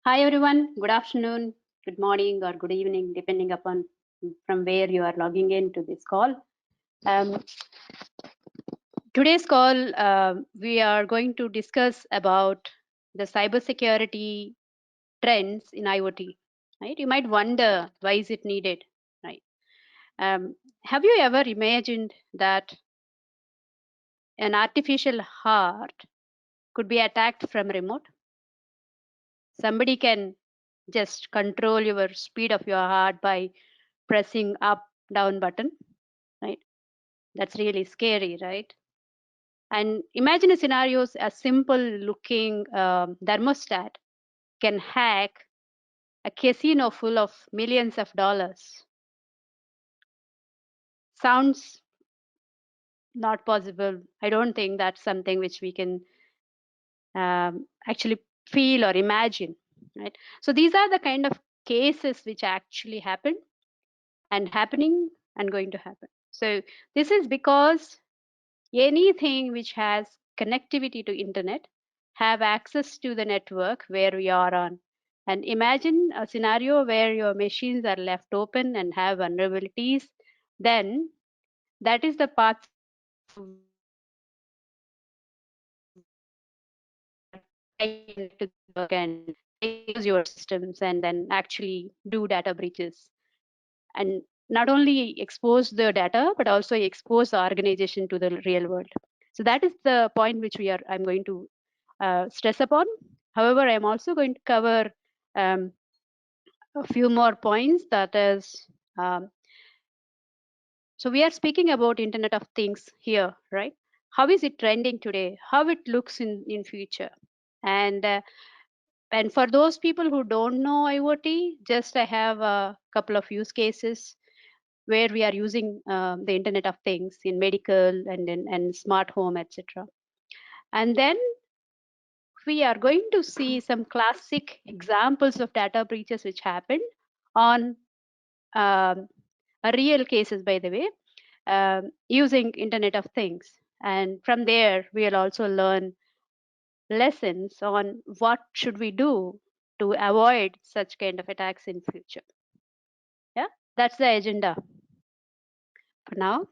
Hi everyone, good afternoon, good morning, or good evening, depending upon from where you are logging in to this call. Um, Today's call, we are going to discuss about the cybersecurity trends in IoT. Right? You might wonder why is it needed, right? Have you ever imagined that an artificial heart could be attacked from remote? Somebody can just control your speed of your heart by pressing up down button, right? That's really scary, right? And imagine a scenario: a simple looking thermostat can hack a casino full of millions of dollars. Sounds not possible. I don't think that's something which we can actually feel or imagine, right? So these are the kind of cases which actually happen and happening and going to happen. So this is because anything which has connectivity to internet have access to the network where we are on. And imagine a scenario where your machines are left open and have vulnerabilities, then that is the path to the network and use your systems and then actually do data breaches and not only expose the data but also expose the organization to the real world. So that is the point which I'm going to stress upon. However, I'm also going to cover um, a few more points, that is um, so we are speaking about internet of things here, right? How is it trending today, how it looks in future, and and for those people who don't know IoT, just I have a couple of use cases where we are using the internet of things in medical and smart home, etc. And then we are going to see some classic examples of data breaches which happened on um, a real cases, by the way, using internet of things. And from there we'll also learn lessons on what should we do to avoid such kind of attacks in future. Yeah, that's the agenda for now.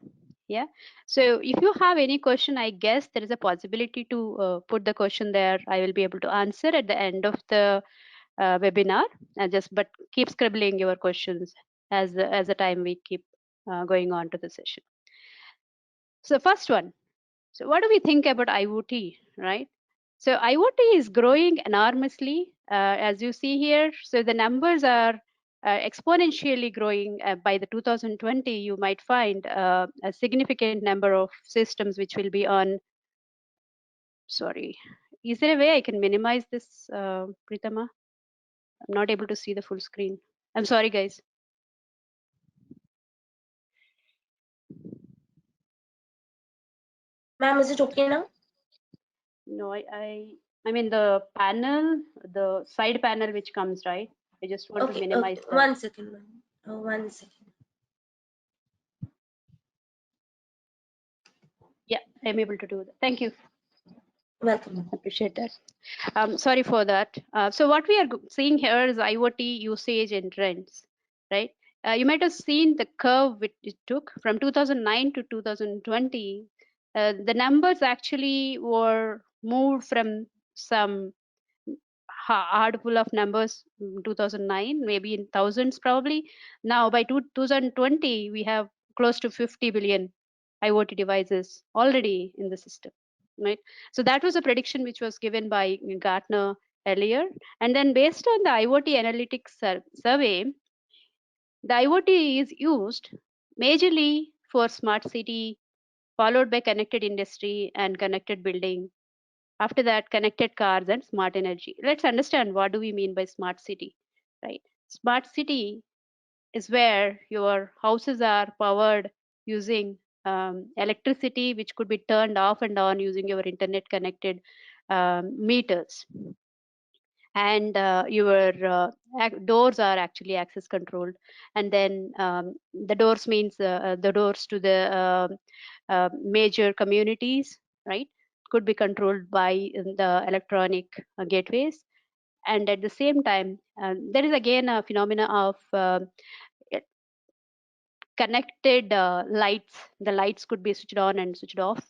Yeah. So if you have any question, I guess there is a possibility to put the question there. I will be able to answer at the end of the webinar. Just but keep scribbling your questions as the time we keep going on to the session. So first one. So what do we think about IoT, right? So IoT is growing enormously, as you see here. So the numbers are exponentially growing. By the 2020, you might find a significant number of systems which will be on. Sorry, is there a way I can minimize this, Pritama? I'm not able to see the full screen. I'm sorry, guys. Ma'am, is it okay now? No, I mean the panel, the side panel which comes, right? I just want to Okay, okay. minimize that. 1 second, ma'am. 1 second. Yeah, I'm able to do that. Thank you. Welcome. Appreciate that. Sorry for that. So what we are seeing here is IoT usage and trends, right? You might have seen the curve which it took from 2009 to 2020. The numbers actually were moved from some hard full of numbers 2009, maybe in thousands probably. Now by 2020, we have close to 50 billion IoT devices already in the system, right? So that was a prediction which was given by Gartner earlier. And then based on the IoT analytics survey, the IoT is used majorly for smart city, followed by connected industry and connected building. After that, connected cars and smart energy. Let's understand what do we mean by smart city, right? Smart city is where your houses are powered using electricity, which could be turned off and on using your internet connected meters. And your doors are actually access controlled. And then the doors means the doors to the major communities, right? Could be controlled by the electronic gateways. And at the same time, there is again a phenomena of connected lights. The lights could be switched on and switched off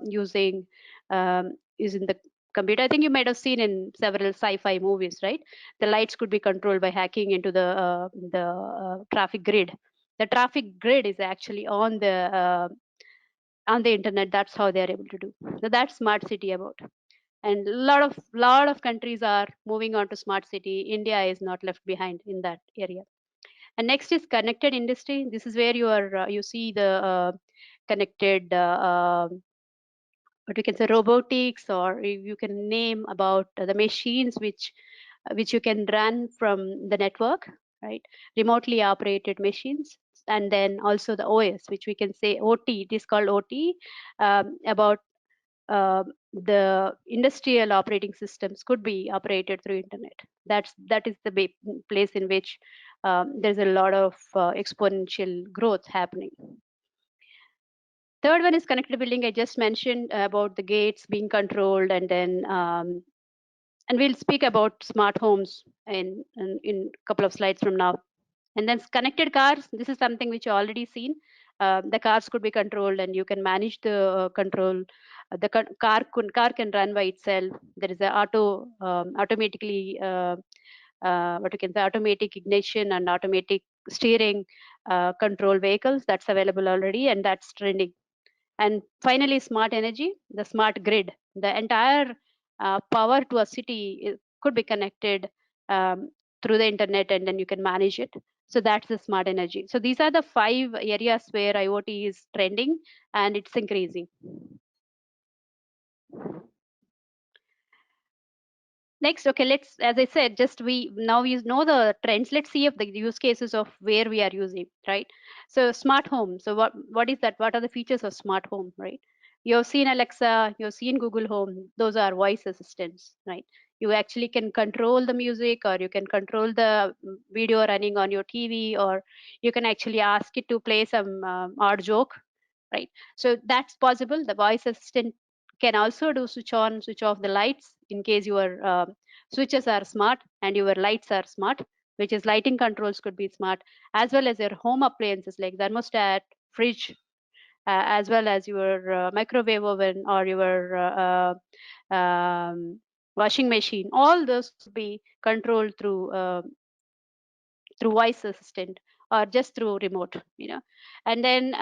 using the computer. I think you might have seen in several sci-fi movies, right? The lights could be controlled by hacking into the traffic grid. The traffic grid is actually on the internet. That's how they are able to do. So that's smart city about. And lot of countries are moving on to smart city. India is not left behind in that area. And next is connected industry. This is where you see the connected what we can say robotics, or you can name about the machines which you can run from the network, right? Remotely operated machines. And then also the OS, which we can say OT. It is called OT, about the industrial operating systems could be operated through internet. That is the place in which there's a lot of exponential growth happening. Third one is connected building. I just mentioned about the gates being controlled, and then and we'll speak about smart homes in a couple of slides from now. And then connected cars. This is something which you already seen. The cars could be controlled, and you can manage the control. Car can run by itself. There is a automatically what you can say automatic ignition and automatic steering control vehicles. That's available already, and that's trending. And finally, smart energy, the smart grid. The entire power to a city could be connected through the internet, and then you can manage it. So that's the smart energy. So these are the 5 areas where IoT is trending, and it's increasing. Next, okay, let's, as I said, just we now we know the trends. Let's see if the use cases of where we are using, right? So smart home. So what is that? What are the features of smart home, right? You've seen Alexa, you've seen Google Home. Those are voice assistants, right? You actually can control the music, or you can control the video running on your TV, or you can actually ask it to play some odd joke, right? So that's possible. The voice assistant can also do switch on, switch off the lights in case your switches are smart and your lights are smart, which is lighting controls could be smart, as well as your home appliances like thermostat, fridge, as well as your microwave oven, or your washing machine. All those could be controlled through voice assistant, or just through remote, and then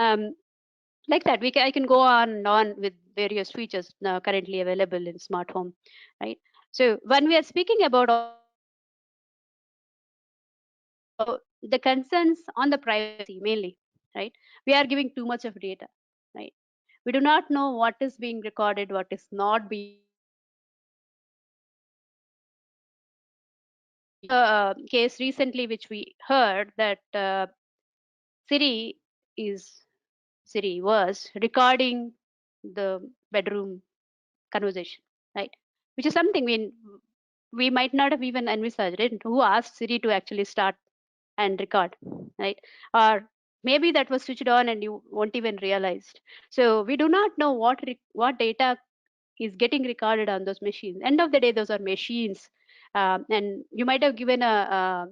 like that I can go on and on with various features now currently available in smart home, right? So when we are speaking about the concerns on the privacy mainly, right? We are giving too much of data, right? We do not know what is being recorded, what is not being. Case recently which we heard that Siri is Siri was recording the bedroom conversation, right? Which is something we might not have even envisaged it. Who asked Siri to actually start and record, right? Or maybe that was switched on and you won't even realize. So we do not know what data is getting recorded on those machines. End of the day, those are machines, and you might have given a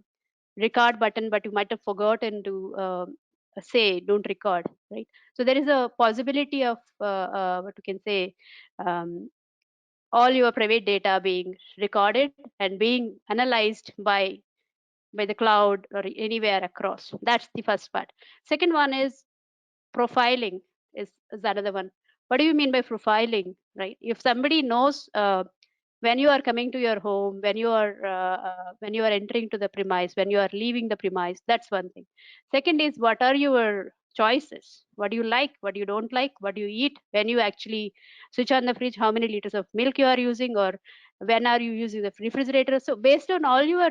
record button, but you might have forgotten to say don't record, right? So there is a possibility of what you can say. All your private data being recorded and being analyzed by the cloud or anywhere across. That's the first part. Second one is profiling is another one. What do you mean by profiling, right? If somebody knows when you are coming to your home, when you are entering to the premise, when you are leaving the premise, that's one thing. Second is what are your choices? What do you like? What you don't like? What do you eat? When you actually switch on the fridge, how many liters of milk you are using, or when are you using the refrigerator? So based on all your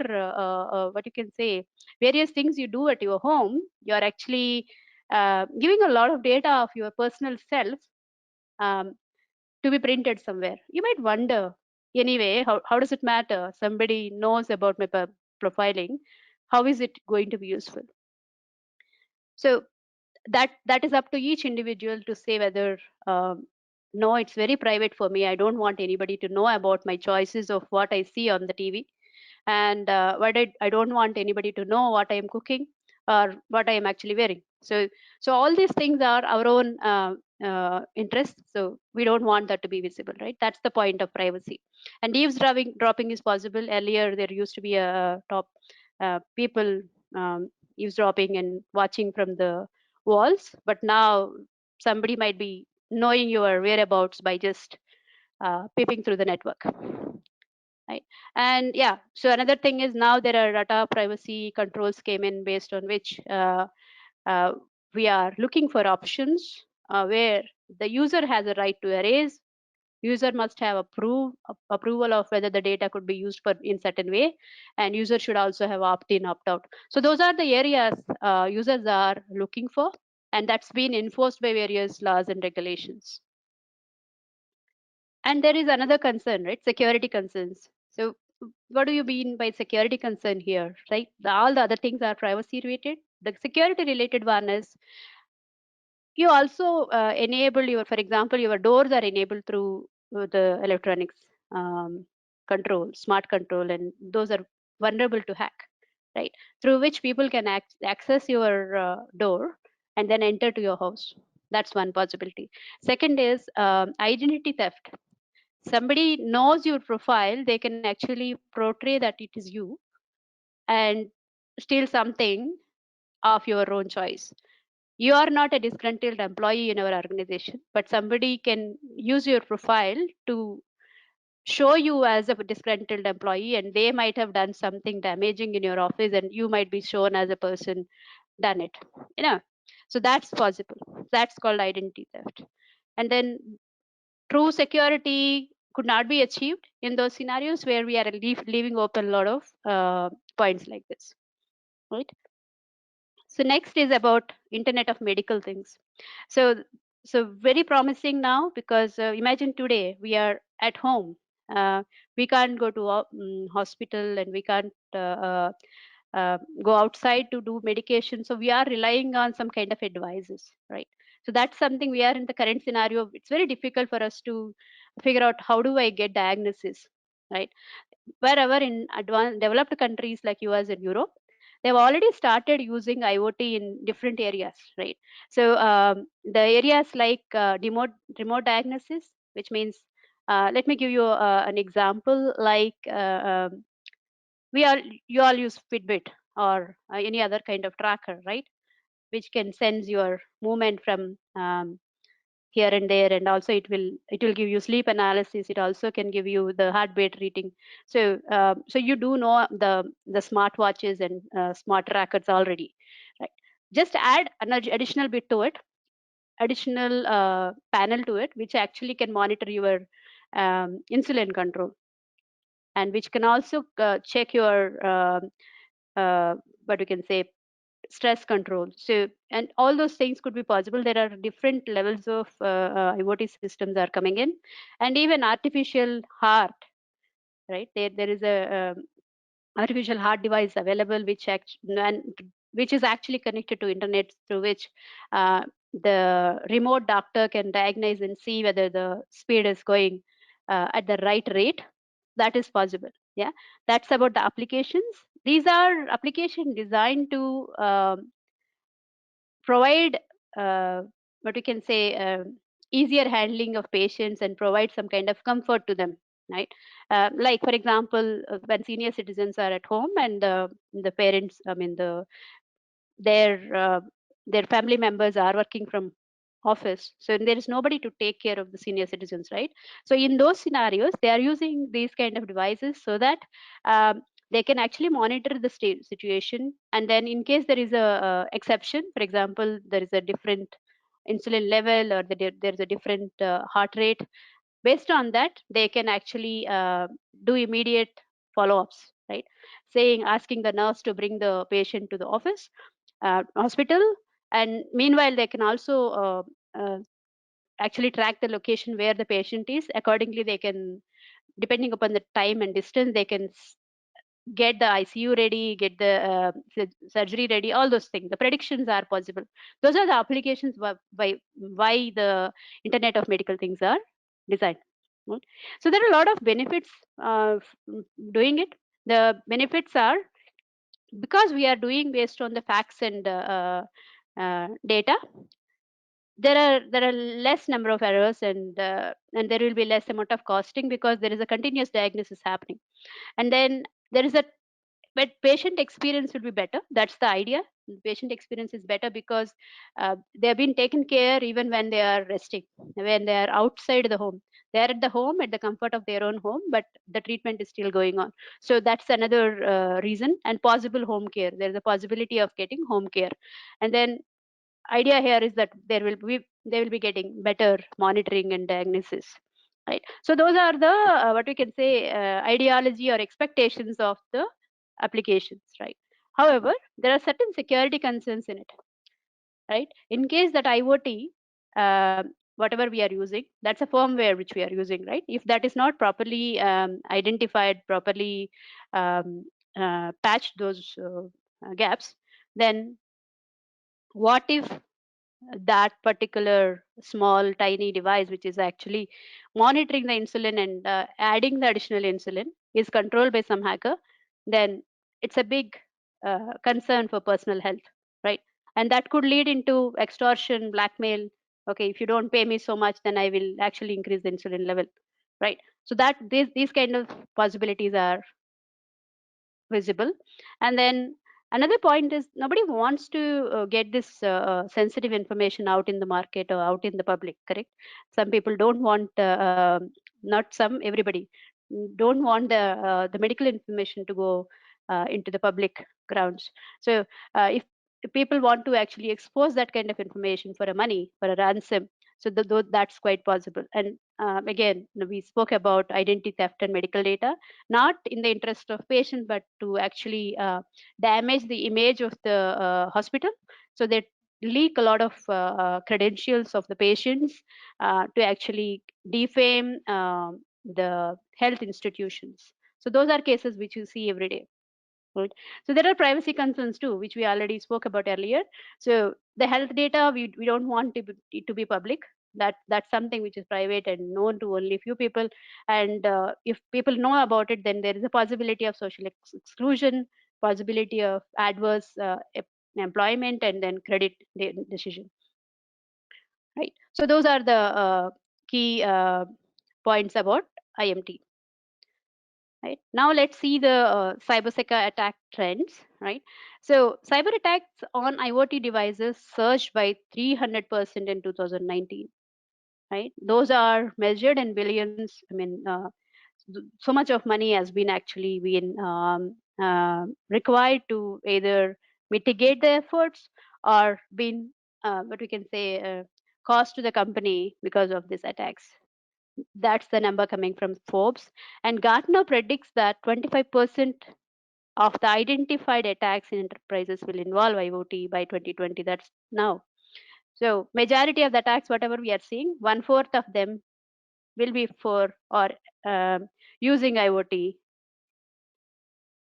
what you can say various things you do at your home, you are actually giving a lot of data of your personal self um, to be printed somewhere. You might wonder, anyway, how does it matter? Somebody knows about my profiling. How is it going to be useful? So that is up to each individual to say whether no, it's very private for me. I don't want anybody to know about my choices of what I see on the TV. and I don't want anybody to know what I am cooking or what I am actually wearing. So all these things are our own interests. So we don't want that to be visible, right? That's the point of privacy. And eavesdropping dropping is possible. Earlier, there used to be a top people eavesdropping and watching from the walls, but now somebody might be knowing your whereabouts by just peeping through the network, right? And yeah, so another thing is now there are data privacy controls came in based on which uh, we are looking for options where the user has a right to erase. User must have approval of whether the data could be used for in certain way, and user should also have opt-in opt-out. So those are the areas users are looking for, and that's been enforced by various laws and regulations. And there is another concern, right? Security concerns. So what do you mean by security concern here, right? All the other things are privacy related. The security related one is you also enable your, for example, your doors are enabled through the electronics control, smart control, and those are vulnerable to hack, right? Through which people can access your door and then enter to your house. That's one possibility. Second is identity theft. Somebody knows your profile, they can actually portray that it is you and steal something of your own choice. You are not a disgruntled employee in our organization, but somebody can use your profile to show you as a disgruntled employee, and they might have done something damaging in your office, and you might be shown as a person done it. You know, so that's possible. That's called identity theft. And then true security could not be achieved in those scenarios where we are leaving open a lot of points like this, right? So next is about internet of medical things. So so very promising now, because imagine today we are at home. We can't go to a hospital, and we can't go outside to do medication, so we are relying on some kind of advices, right? So that's something we are in the current scenario. It's very difficult for us to figure out how do I get diagnosis, right? Wherever in advanced developed countries like US and Europe, they've already started using IoT in different areas, right? So the areas like remote diagnosis, which means let me give you an example. Like we all you all use Fitbit or any other kind of tracker, right? Which can sense your movement from here and there, and also it will give you sleep analysis. It also can give you the heartbeat reading. So you do know the smartwatches and smart trackers already, right? Just add an additional bit to it, additional panel to it, which actually can monitor your insulin control, and which can also check your uh, what we can say, stress control. So, and all those things could be possible. There are different levels of IoT systems are coming in, and even artificial heart, right? There is a artificial heart device available, which is actually connected to internet, through which the remote doctor can diagnose and see whether the speed is going at the right rate. That is possible. Yeah, that's about the applications. These are applications designed to provide what we can say, easier handling of patients and provide some kind of comfort to them, right? Like for example, when senior citizens are at home and the parents, I mean their uh, their family members are working from office, so there is nobody to take care of the senior citizens, right? So in those scenarios they are using these kind of devices so that they can actually monitor the situation, and then in case there is a exception, for example there is a different insulin level, or there is a different heart rate, based on that they can actually do immediate follow-ups, right? Saying, asking the nurse to bring the patient to the office, hospital, and meanwhile they can also actually track the location where the patient is. Accordingly they can, depending upon the time and distance, they can get the ICU ready, get the surgery ready, all those things. The predictions are possible. Those are the applications why the Internet of Medical Things are designed, right? So there are a lot of benefits of doing it. The benefits are, because we are doing based on the facts and data, there are less number of errors, and there will be less amount of costing because there is a continuous diagnosis happening. And then there is a, but patient experience will be better. That's the idea. The patient experience is better because they have been taken care even when they are resting, when they are outside the home. They are at the home, at the comfort of their own home, but the treatment is still going on. So that's another reason. And possible home care, there is a possibility of getting home care. And then idea here is that they will be getting better monitoring and diagnosis, right? So those are the what we can say ideology or expectations of the applications, right? However, there are certain security concerns in it, right? In case that IoT, whatever we are using, that's a firmware which we are using, right? If that is not properly identified, properly patched those gaps, then what if that particular small tiny device which is actually monitoring the insulin and adding the additional insulin is controlled by some hacker? Then it's a big concern for personal health, right? And that could lead into extortion, blackmail. Okay, if you don't pay me so much, then I will actually increase the insulin level, right? So that these kind of possibilities are visible. And then another point is, nobody wants to get this sensitive information out in the market or out in the public, correct? Some people don't want not some, everybody don't want the medical information to go into the public grounds. So if people want to actually expose that kind of information for a money, for a ransom, so that's quite possible. And again, we spoke about identity theft and medical data, not in the interest of patient, but to actually damage the image of the hospital. So they leak a lot of credentials of the patients to actually defame the health institutions. So those are cases which you see every day, right? So there are privacy concerns too, which we already spoke about earlier. So the health data, we don't want it to be public. That's something which is private and known to only few people. And if people know about it, then there is a possibility of social exclusion, possibility of adverse employment, and then credit decision, right? So those are the key points about IMT. Right, now let's see the cybersecurity attack trends, right? So cyber attacks on IoT devices surged by 300% in 2019, right? Those are measured in billions. I mean, so much of money has been actually been required to either mitigate the efforts or been what we can say cost to the company because of these attacks. That's the number coming from Forbes. And Gartner predicts that 25% of the identified attacks in enterprises will involve IoT by 2020. That's now. So majority of the attacks, whatever we are seeing, 1/4 of them will be for or using IoT.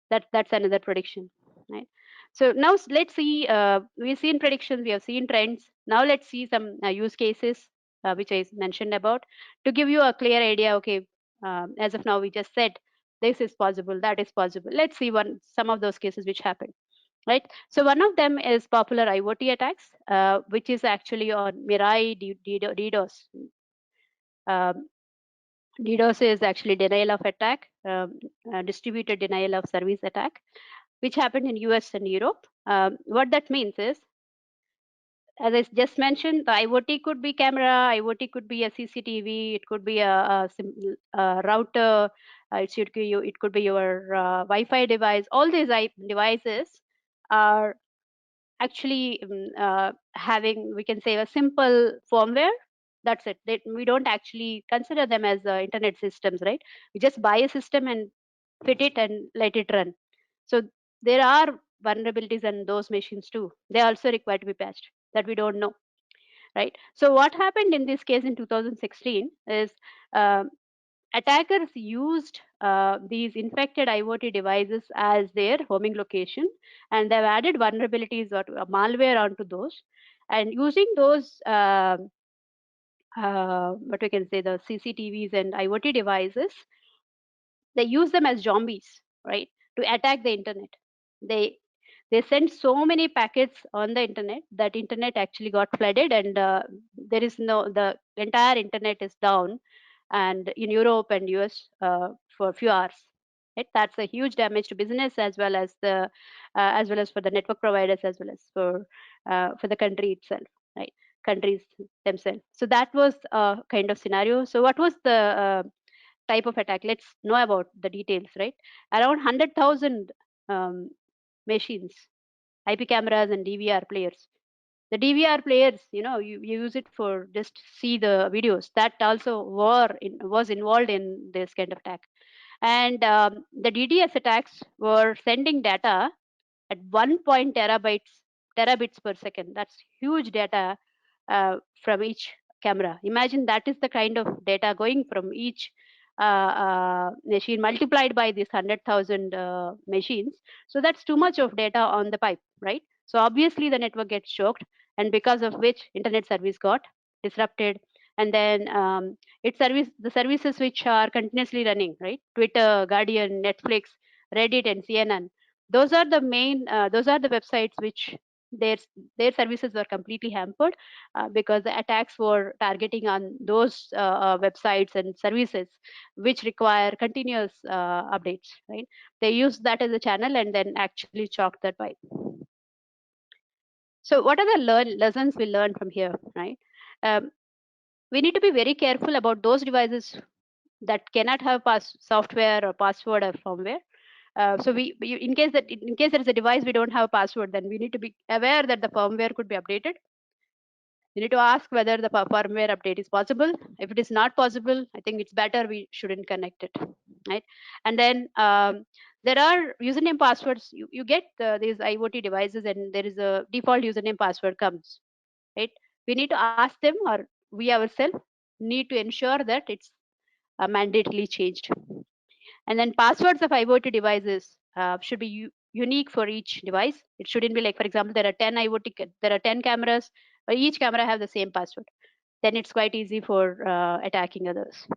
That's another prediction, right? So now let's see. We've seen predictions, we have seen trends. Now let's see some use cases which I mentioned about, to give you a clear idea. Okay, as of now we just said this is possible, that is possible. Let's see some of those cases which happen, right? So one of them is popular IoT attacks, which is actually on Mirai DDoS. Um, DDoS is actually denial of attack, distributed denial of service attack, which happened in US and Europe. What that means is, as I just mentioned, the IoT could be camera, IoT could be a CCTV, it could be a router, it could be your Wi-Fi device. All these devices are actually having, we can say, a simple firmware. That's it. We don't actually consider them as internet systems, right? We just buy a system and fit it and let it run. So there are vulnerabilities in those machines too. They also require to be patched, that we don't know, right? So what happened in this case in 2016 is um, attackers used these infected IoT devices as their homing location, and they've added vulnerabilities or malware onto those, and using those what we can say, the CCTVs and IoT devices, they use them as zombies, right? to attack the internet. They they sent so many packets on the internet that internet actually got flooded, and there is no the entire internet is down, and in Europe and US for a few hours. Right? That's a huge damage to business as well as the as well as for the network providers as well as for the country itself. Right? Countries themselves. So that was a kind of scenario. So what was the type of attack? Let's know about the details. Right? Around 100,000 um, machines, IP cameras and DVR players. The DVR players, you use it for just see the videos. That also was involved in this kind of attack. And the DDoS attacks were sending data at 1 point terabits per second. That's huge data from each camera. Imagine that is the kind of data going from each machine multiplied by these 100,000 machines. So that's too much of data on the pipe, right? So obviously the network gets choked, and because of which internet service got disrupted. And then the services which are continuously running, right? Twitter, Guardian, Netflix, Reddit, and CNN. Those are the websites which their their services were completely hampered because the attacks were targeting on those websites and services which require continuous updates, right? They use that as a channel and then actually chalk that pipe. So what are the lessons we learned from here, right? um, we need to be very careful about those devices that cannot have software or password or firmware. So in case there is a device we don't have a password, then we need to be aware that the firmware could be updated. We need to ask whether the firmware update is possible. If it is not possible, I think it's better we shouldn't connect it, right? And then there are username passwords. You get these IoT devices, and there is a default username password comes, right? We need to ask them, or we ourselves need to ensure that it's mandatorily changed. And then passwords of IoT devices should be unique for each device. It shouldn't be like, for example, there are 10 cameras, but each camera have the same password. Then it's quite easy for attacking others.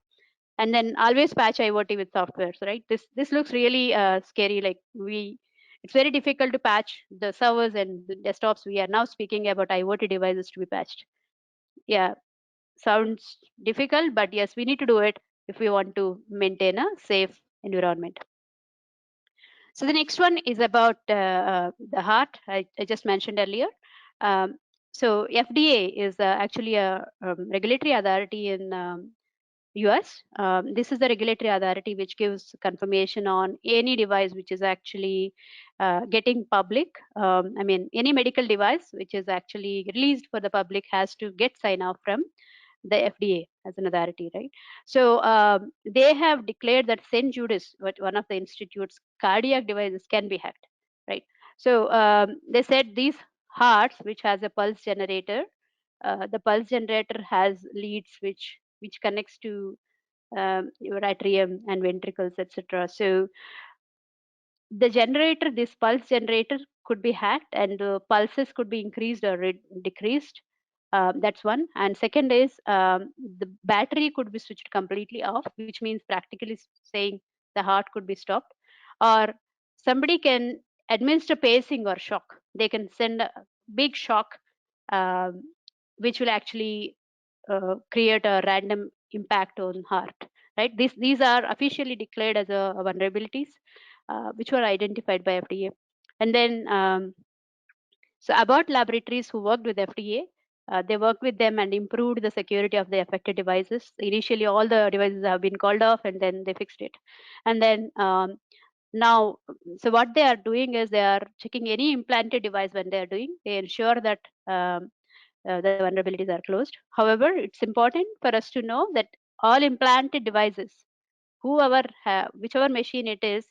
And then always patch IoT with softwares, right? This looks really scary. It's very difficult to patch the servers and the desktops. We are now speaking about IoT devices to be patched. Yeah, sounds difficult, but yes, we need to do it if we want to maintain a safe environment. So the next one is about the heart. I just mentioned earlier. So FDA is actually a regulatory authority in US. This is the regulatory authority which gives confirmation on any device which is actually getting public. I mean, any medical device which is actually released for the public has to get sign off from the FDA as an authority, right? So they have declared that St. Judas, one of the institute's cardiac devices, can be hacked, right? So they said these hearts, which has a pulse generator, the pulse generator has leads which connects to your atrium and ventricles, etc. So the generator, this pulse generator, could be hacked, and pulses could be increased or decreased. That's one. And second is the battery could be switched completely off, which means practically saying the heart could be stopped, or somebody can administer pacing or shock. They can send a big shock, um, which will actually create a random impact on heart. Right? These are officially declared as a vulnerabilities, which were identified by FDA. And then so Abbott Laboratories, who worked with FDA, they worked with them and improved the security of the affected devices. Initially, all the devices have been called off, and then they fixed it. And then now, so what they are doing is they are checking any implanted device when they are doing. They ensure that the vulnerabilities are closed. However, it's important for us to know that all implanted devices, whichever machine it is,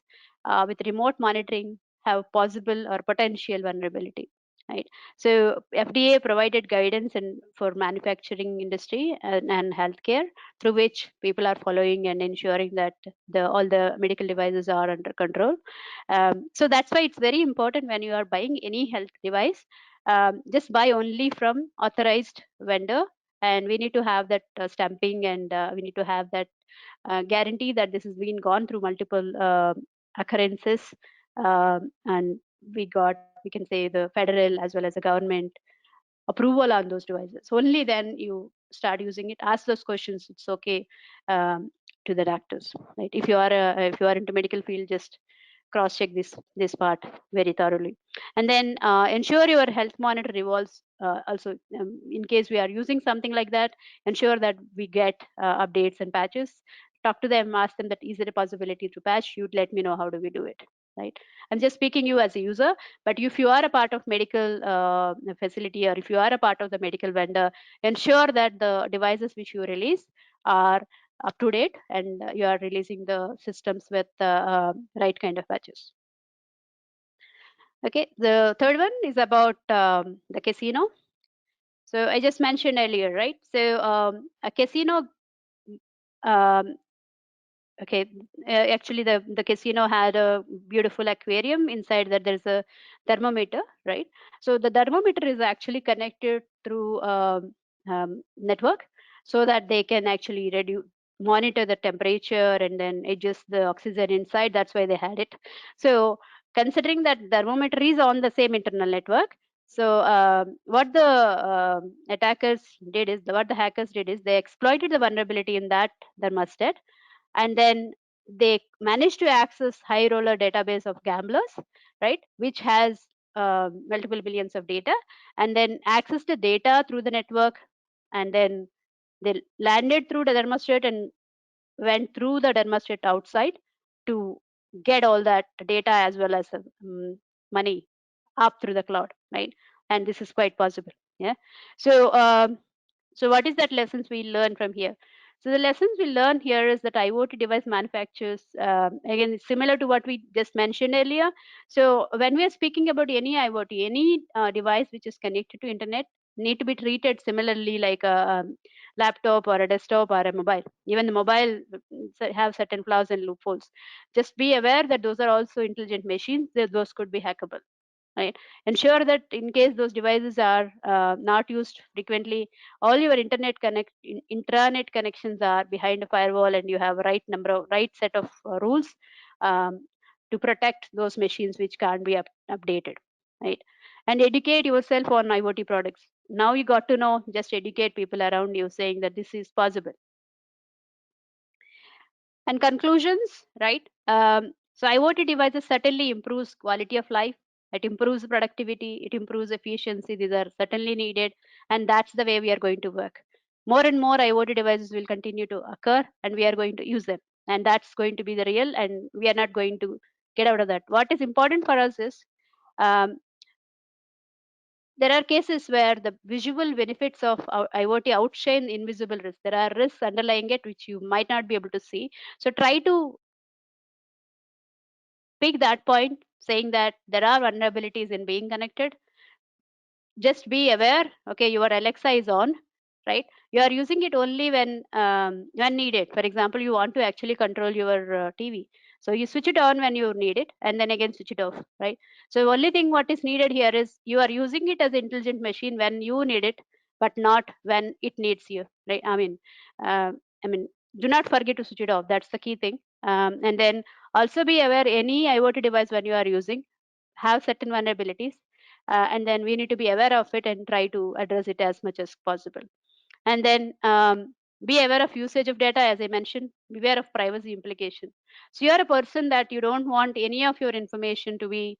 with remote monitoring, have possible or potential vulnerability, right? So FDA provided guidance and for manufacturing industry and healthcare, through which people are following and ensuring that all the medical devices are under control. So that's why it's very important when you are buying any health device, just buy only from authorized vendor, and we need to have that stamping, and we need to have that guarantee that this has been gone through multiple occurrences, and we can say the federal as well as the government approval on those devices. Only then you start using it. Ask those questions. It's okay, um, to the doctors, right? If you are into medical field, just cross check this part very thoroughly, and then ensure your health monitor revolves. Also, in case we are using something like that, ensure that we get updates and patches. Talk to them, ask them that is it a possibility to patch. You'd let me know how do we do it, right? I'm just speaking you as a user, but if you are a part of medical facility, or if you are a part of the medical vendor, ensure that the devices which you release are up to date, and you are releasing the systems with the right kind of patches. Okay, the third one is about the casino. So I just mentioned earlier, right? So a casino, um, okay, actually the casino had a beautiful aquarium. Inside that there's a thermometer, right? So the thermometer is actually connected through network, so that they can actually reduce, monitor the temperature and then adjust the oxygen inside. That's why they had it. So considering that thermometer is on the same internal network, so what the attackers did is, what the hackers did is, they exploited the vulnerability in that thermostat, and then they managed to access high roller database of gamblers, right, which has multiple billions of data, and then access the data through the network, and then they landed through the thermostat and went through the thermostat outside to get all that data as well as money up through the cloud, right? And this is quite possible. Yeah. So so what is that lessons we learn from here? So the lessons we learn here is that IoT device manufacturers, again, it's similar to what we just mentioned earlier. So when we are speaking about any IoT, any device which is connected to internet need to be treated similarly like a laptop or a desktop or a mobile. Even the mobile have certain flaws and loopholes. Just be aware that those are also intelligent machines. Those could be hackable, right? Ensure that in case those devices are not used frequently, all your intranet connections are behind a firewall, and you have a right set of rules um, to protect those machines which can't be updated, right? And educate yourself on IoT products. Now you got to know, just educate people around you saying that this is possible. And conclusions, right? So IoT devices certainly improves quality of life. It improves productivity. It improves efficiency. These are certainly needed, and that's the way we are going to work. More and more IoT devices will continue to occur, and we are going to use them, and that's going to be the real. And we are not going to get out of that. What is important for us is, um, there are cases where the visual benefits of our IoT outshine invisible risks. There are risks underlying it which you might not be able to see. So try to pick that point, saying that there are vulnerabilities in being connected. Just be aware, okay, your Alexa is on, right? You are using it only when needed. For example, you want to actually control your TV, so you switch it on when you need it, and then again switch it off, right? So only thing what is needed here is you are using it as an intelligent machine when you need it, but not when it needs you, right? uh, I mean do not forget to switch it off. That's the key thing. And then also be aware, any IoT device when you are using have certain vulnerabilities, and then we need to be aware of it and try to address it as much as possible. And then be aware of usage of data, as I mentioned. Beware of privacy implication. So you're a person that you don't want any of your information to be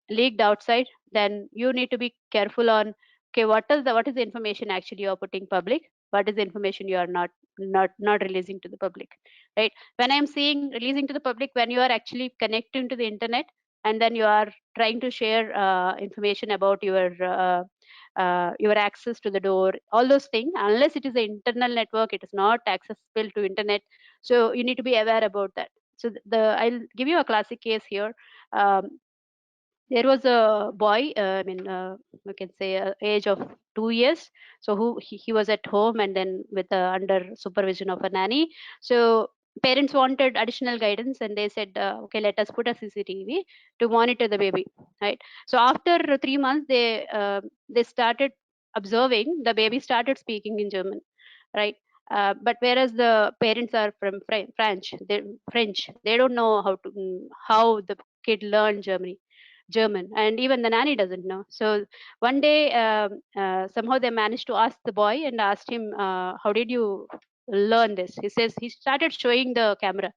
leaked outside, then you need to be careful on, okay, what is the information actually you're putting public, what is the information you are not releasing to the public, right? When I'm seeing releasing to the public, when you are actually connecting to the internet, and then you are trying to share information about your access to the door, all those things, unless it is an internal network, it is not accessible to internet. So you need to be aware about that. So I'll give you a classic case here. um, there was a boy, we can say age of 2 years. So he was at home, and then with under supervision of a nanny. So parents wanted additional guidance, and they said, okay, let us put a CCTV to monitor the baby, right? So after 3 months, they started observing the baby started speaking in German, right? But whereas the parents are from French, they don't know how the kid learned German, and even the nanny doesn't know. So one day, somehow they managed to ask the boy and asked him, "How did you learn this?" He says he started showing the camera.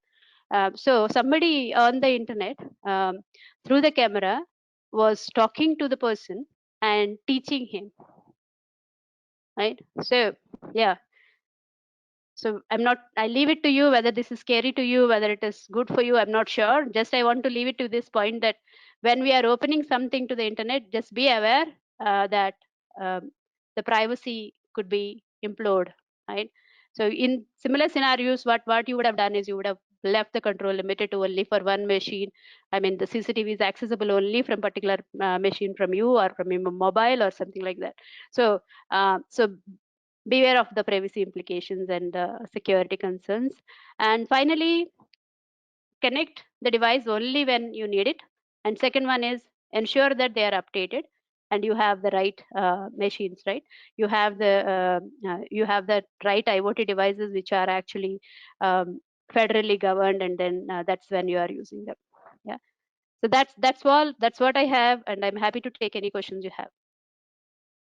So somebody on the internet, through the camera, was talking to the person and teaching him, right? So yeah, so I leave it to you whether this is scary to you, whether it is good for you. I'm not sure. Just I want to leave it to this point that when we are opening something to the internet, just be aware that um, the privacy could be implored, right? So in similar scenarios, what you would have done is you would have left the control limited to only for one machine. I mean, the CCTV is accessible only from particular machine from you or from your mobile or something like that. So beware of the privacy implications and security concerns. And finally, connect the device only when you need it. And second one is ensure that they are updated and you have the right machines, right? You have the right IoT devices which are actually federally governed, and then that's when you are using them. Yeah. So that's all. That's what I have, and I'm happy to take any questions you have.